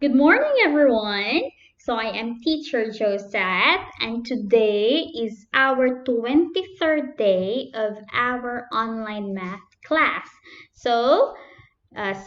Good morning, everyone. So I am Teacher Josette, and today is our 23rd day of our online math class. So,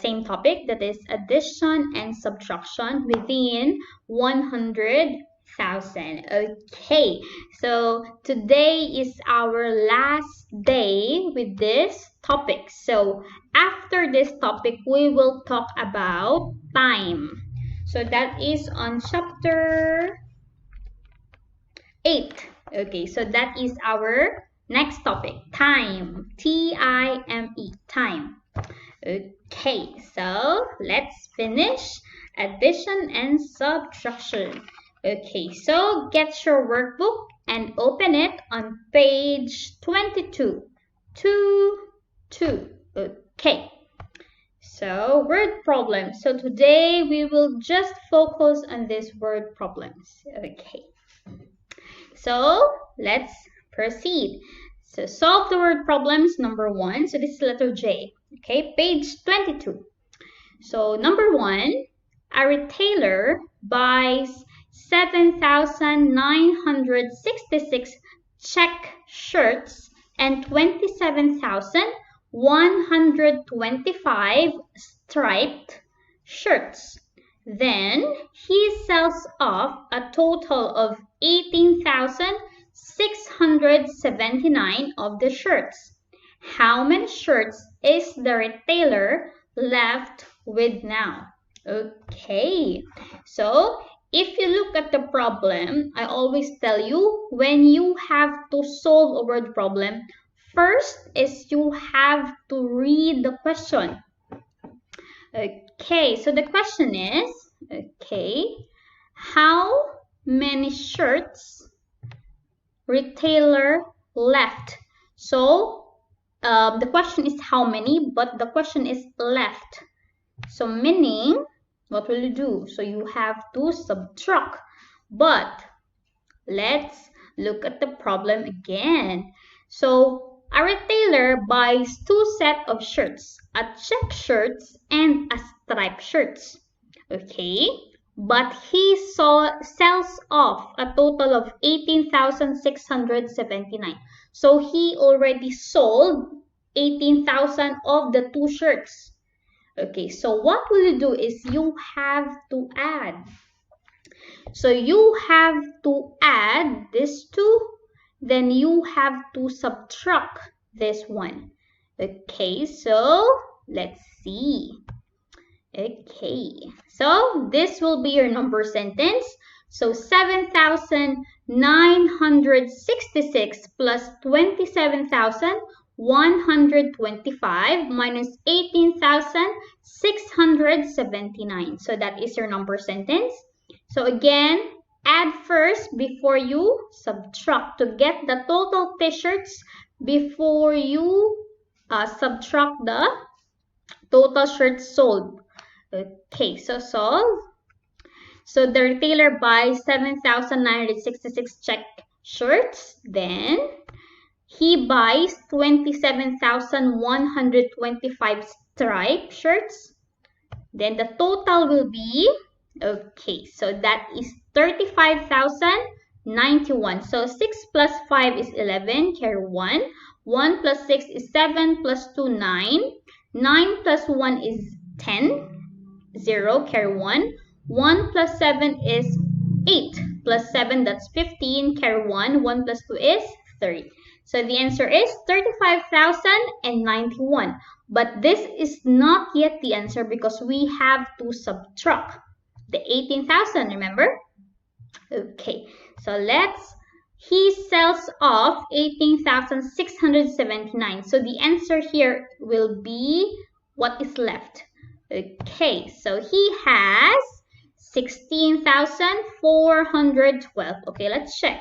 same topic, that is addition and subtraction within 100,000. Okay, so today is our last day with this topic. So after this topic, we will talk about time. So that is on chapter 8. Okay, so that is our next topic, time. T-I-M-E, time. Okay, so let's finish addition and subtraction. Okay, so get your workbook and open it on page 22. 2. Okay. So, word problems. So, today we will just focus on these word problems. Okay. So, let's proceed. So, solve the word problems number 1. So, this is letter J. Okay, page 22. So, number 1, a retailer buys 7,966 check shirts and 27,125 striped shirts. Then he sells off a total of 18,679 of the shirts. How many shirts is the retailer left with now? Okay, so if you look at the problem, I always tell you, when you have to solve a word problem, first is you have to read the question. Okay, so the question is, how many shirts retailer left? So the question is how many, but the question is left. So meaning, what will you do? So you have to subtract. But let's look at the problem again. So a retailer buys 2 sets of shirts, a check shirts and a striped shirts. Okay, but he sells off a total of 18,679. So he already sold 18,000 of the 2 shirts. Okay, so what will you do is you have to add. So you have to add this 2, then you have to subtract this 1. Okay, so let's see. Okay, so this will be your number sentence. So 7,966 plus 27,125 minus 18,679. So that is your number sentence. So again, add first before you subtract to get the total t-shirts before you subtract the total shirts sold. Okay, so solve. So the retailer buys 7,966 check shirts. Then he buys 27,125 striped shirts. Then the total will be, okay, so that is 35,091. So 6 plus 5 is 11, carry 1. 1 plus 6 is 7, plus 2, 9. 9 plus 1 is 10. 0, carry 1. 1 plus 7 is 8. Plus 7, that's 15, carry 1. 1 plus 2 is 30. So the answer is 35,091. But this is not yet the answer because we have to subtract the 18,000, remember? Okay, so he sells off 18,679. So the answer here will be what is left. Okay, so he has 16,412. Okay, let's check.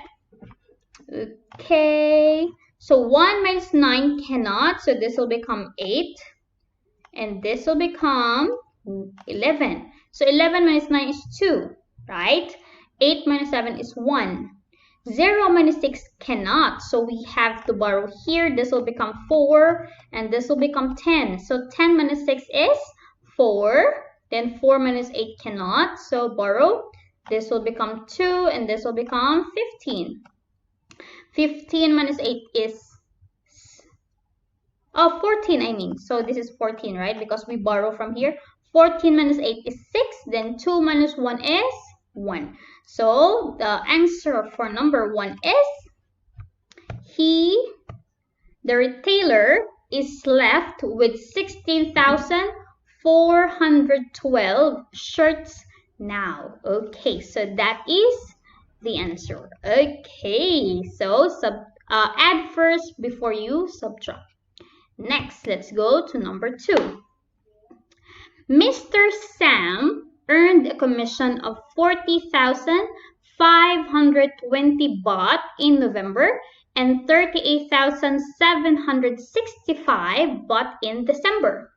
Okay, so 1 minus 9 cannot, so this will become 8. And this will become 11. So 11 minus 9 is 2, right? 8 minus 7 is 1. 0 minus 6 cannot, so we have to borrow here. This will become 4, and this will become 10. So 10 minus 6 is 4. Then 4 minus 8 cannot, so borrow. This will become 2 and this will become 15. 15 minus 8 is 14, I mean. So this is 14, right? Because we borrow from here. 14 minus 8 is 6. Then 2 minus 1 is 1. So the answer for number 1 is the retailer is left with 16,412 shirts now. Okay, so that is the answer. Okay, so add first before you subtract. Next, let's go to number 2. Mr. Sam earned a commission of 40,520 baht in November and 38,765 baht in December.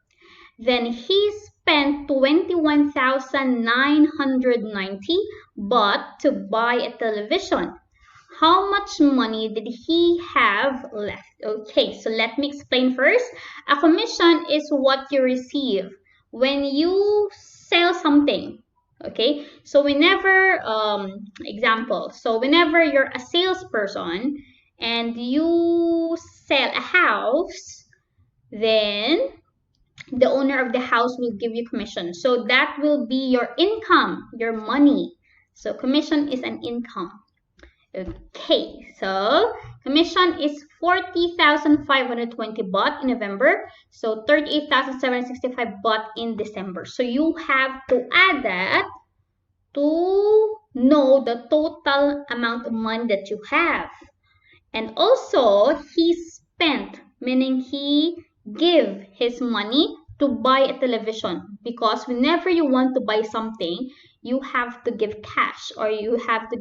Then he spent 21,990 baht to buy a television. How much money did he have left? Okay, so let me explain first. A commission is what you receive when you sell something. Okay, so whenever, whenever you're a salesperson and you sell a house, then the owner of the house will give you commission. So that will be your income, your money. So commission is an income. Okay, so commission is 40,520 baht in November. So 38,765 baht in December. So you have to add that to know the total amount of money that you have. And also, he spent, meaning he gave his money to buy a television, because whenever you want to buy something, you have to give cash or you have to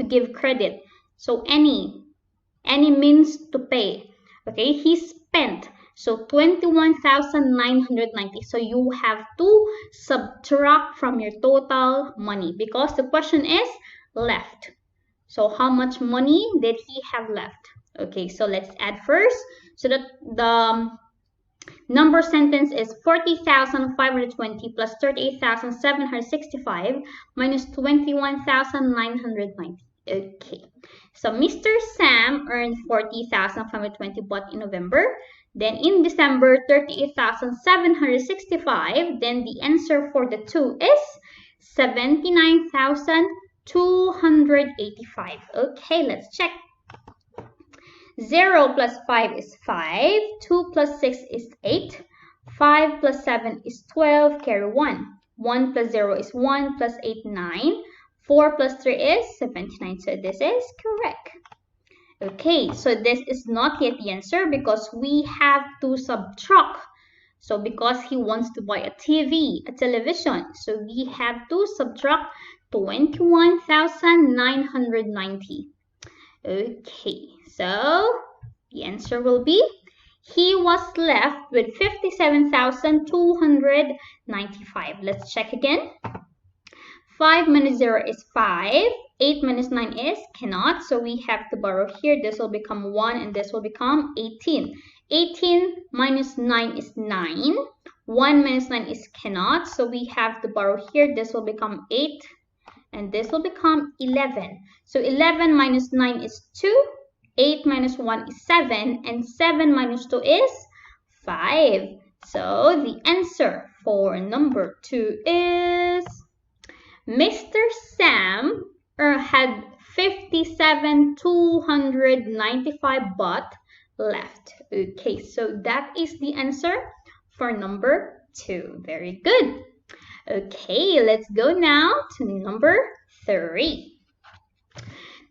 give credit. So any means to pay. Okay, he spent, so 21,990. So you have to subtract from your total money because the question is left. So how much money did he have left? Okay, so let's add first. So that the number sentence is 40,520 plus 38,765 minus 21,990. Okay, so Mr. Sam earned 40,520 baht in November. Then in December, 38,765. Then the answer for the 2 is 79,285. Okay, let's check. 0 plus 5 is 5. 2 plus 6 is 8. 5 plus 7 is 12. Carry 1. 1 plus 0 is 1 plus 8, 9. 4 plus 3 is 79. So this is correct. Okay, so this is not yet the answer because we have to subtract. So because he wants to buy a TV, a television, so we have to subtract 21,990. Okay, so the answer will be, he was left with 57,295. Let's check again. 5 minus 0 is 5. 8 minus 9 is cannot. So we have to borrow here. This will become 1 and this will become 18. 18 minus 9 is 9. 1 minus 9 is cannot. So we have to borrow here. This will become 8 and this will become 11. So 11 minus 9 is 2. 8 minus 1 is 7. And 7 minus 2 is 5. So the answer for number 2 is Mr. Sam had 57,295 baht left. Okay, so that is the answer for number 2. Very good. Okay, let's go now to number 3.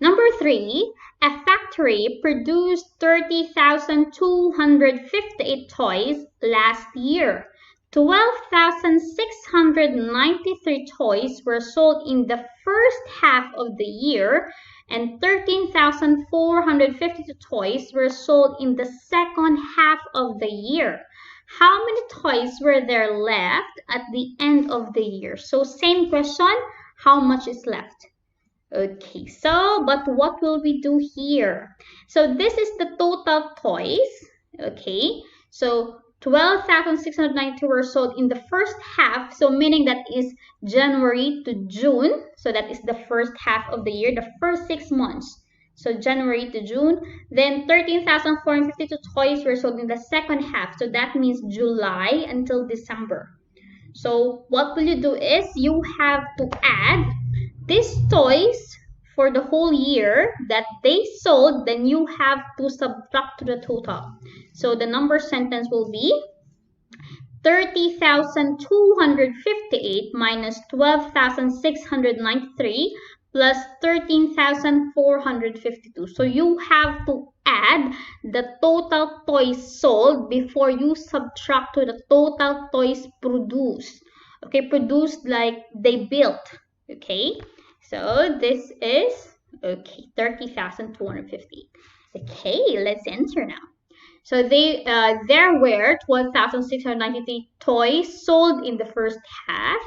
Number 3, a factory produced 30,258 toys last year. 12,693 toys were sold in the first half of the year and 13,452 toys were sold in the second half of the year. How many toys were there left at the end of the year? So same question, how much is left? Okay, so but what will we do here? So this is the total toys. Okay, so 12,692 were sold in the first half, so meaning that is January to June. So that is the first half of the year, the first 6 months. So January to June. Then 13,452 toys were sold in the second half. So that means July until December. So what will you do is you have to add these toys for the whole year that they sold, then you have to subtract to the total. So the number sentence will be 30,258 minus 12,693 plus 13,452. So you have to add the total toys sold before you subtract to the total toys produced. Okay, produced like they built. Okay, so this is, okay, 30,250. Okay, let's enter now. So there were 12,693 toys sold in the first half.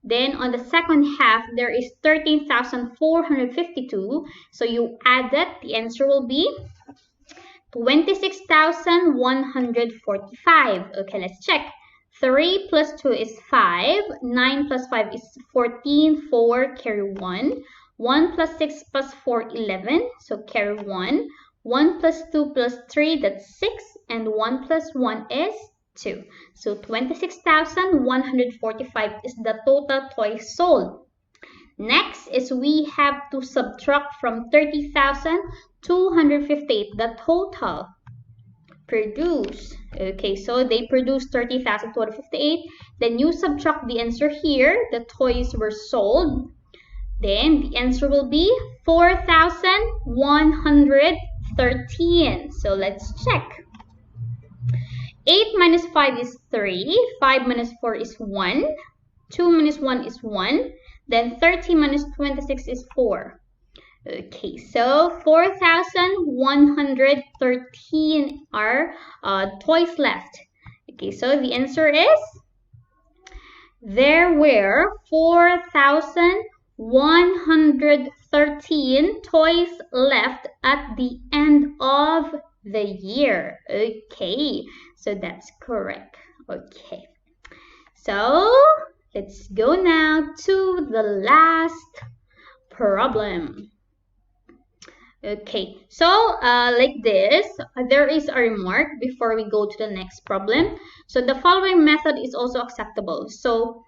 Then on the second half, there is 13,452. So you add that, the answer will be 26,145. Okay, let's check. 3 plus 2 is 5. 9 plus 5 is 14. 4, carry 1. 1 plus 6 plus 4, 11. So carry 1. 1 plus 2 plus 3, that's 6. And 1 plus 1 is 2. So 26,145 is the total toys sold. Next is we have to subtract from 30,258 the total produced. Okay, so they produced 30,258. Then you subtract the answer here. The toys were sold. Then the answer will be 4,113. So let's check. 8 minus 5 is 3. 5 minus 4 is 1. 2 minus 1 is 1. Then 30 minus 26 is 4. Okay, so 4,113 are toys left. Okay, so the answer is, there were 4,113 toys left at the end of the year. Okay, so that's correct. Okay, so let's go now to the last problem. Okay, so like this, there is a remark before we go to the next problem. So the following method is also acceptable. So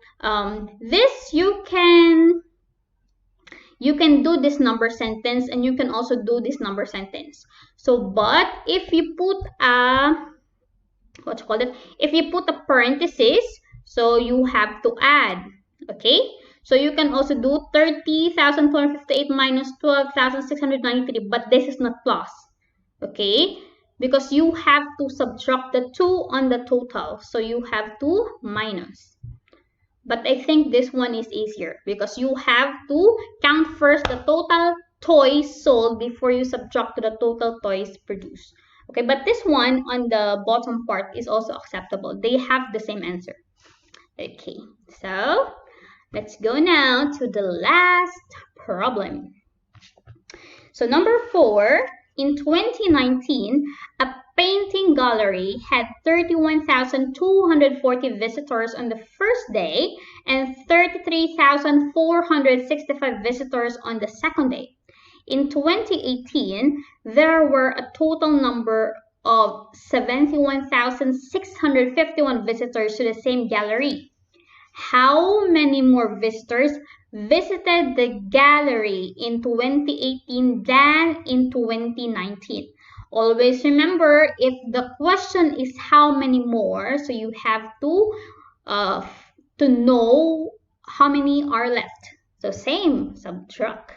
this you can do this number sentence, and you can also do this number sentence. So but if you put a if you put a parenthesis, so you have to add. Okay, so you can also do 30,458 minus 12,693, but this is not plus. Okay, because you have to subtract the 2 on the total, so you have to minus. But I think this one is easier because you have to count first the total toys sold before you subtract to the total toys produced. Okay, but this one on the bottom part is also acceptable. They have the same answer. Okay, so let's go now to the last problem. So number 4, in 2019, a painting gallery had 31,240 visitors on the first day and 33,465 visitors on the second day. In 2018, there were a total number of 71,651 visitors to the same gallery. How many more visitors visited the gallery in 2018 than in 2019? Always remember, if the question is how many more, so you have to know how many are left. So same, subtract.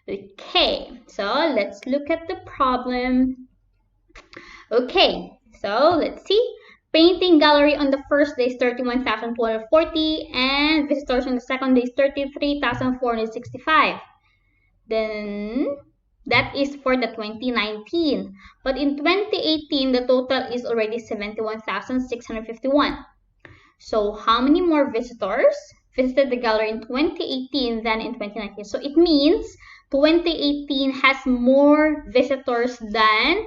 Okay, so let's look at the problem. Okay, so let's see. Painting gallery on the first day is 31,240 and visitors on the second day is 33,465. Then that is for the 2019. But in 2018, the total is already 71,651. So how many more visitors visited the gallery in 2018 than in 2019? So it means 2018 has more visitors than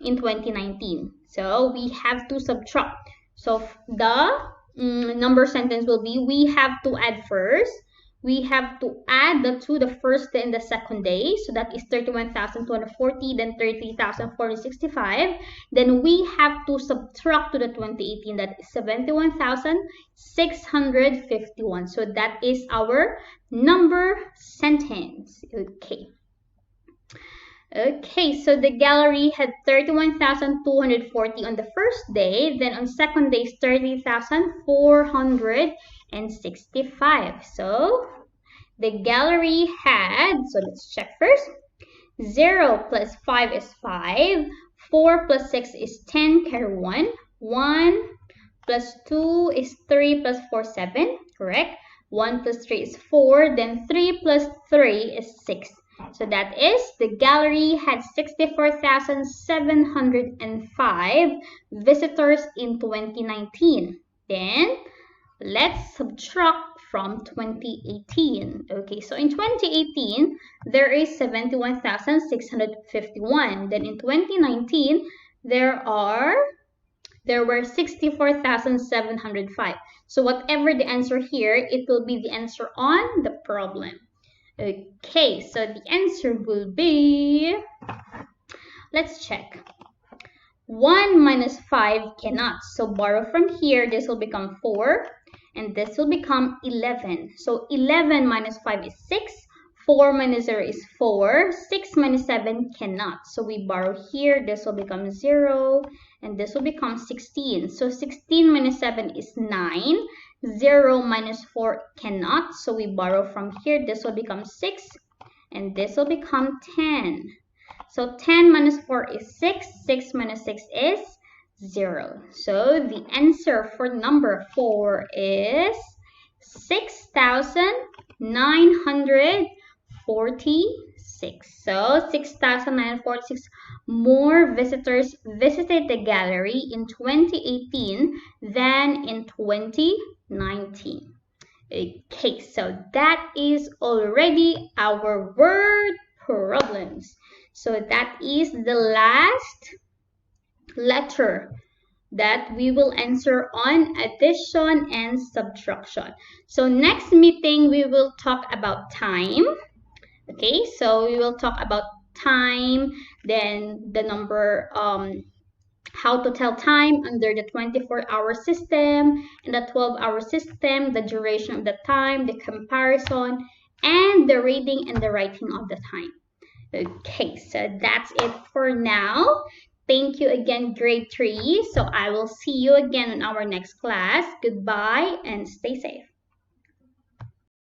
in 2019. So we have to subtract. So the number sentence will be, we have to add first. We have to add the first day and the second day. So that is 31,240, then 30,465. Then we have to subtract to the 2018. That is 71,651. So that is our number sentence. Okay. Okay, so the gallery had 31,240 on the first day. Then on second day, 30,465. So the gallery had, so let's check first. 0 plus 5 is 5. 4 plus 6 is 10, carry 1. 1 plus 2 is 3 plus 4, 7, correct? 1 plus 3 is 4. Then 3 plus 3 is 6. So that is, the gallery had 64,705 visitors in 2019. Then let's subtract from 2018. Okay, so in 2018, there is 71,651. Then in 2019, there were 64,705. So whatever the answer here, it will be the answer on the problem. Okay, so the answer will be, let's check. 1 minus 5 cannot. So borrow from here, this will become 4. And this will become 11. So 11 minus 5 is 6. 4 minus 0 is 4. 6 minus 7 cannot. So we borrow here, this will become 0. And this will become 16. So 16 minus 7 is 9. 0 minus 4 cannot. So we borrow from here. This will become 6. And this will become 10. So 10 minus 4 is 6. 6 minus 6 is 0. So the answer for number 4 is 6,946. So 6,946 more visitors visited the gallery in 2018 than in 2019. Okay, so that is already our word problems. So that is the last letter that we will answer on addition and subtraction. So next meeting, we will talk about time. Okay, so we will talk about time, then the number, how to tell time under the 24-hour system and the 12-hour system, the duration of the time, the comparison, and the reading and the writing of the time. Okay, so that's it for now. Thank you again, grade 3. So I will see you again in our next class. Goodbye and stay safe.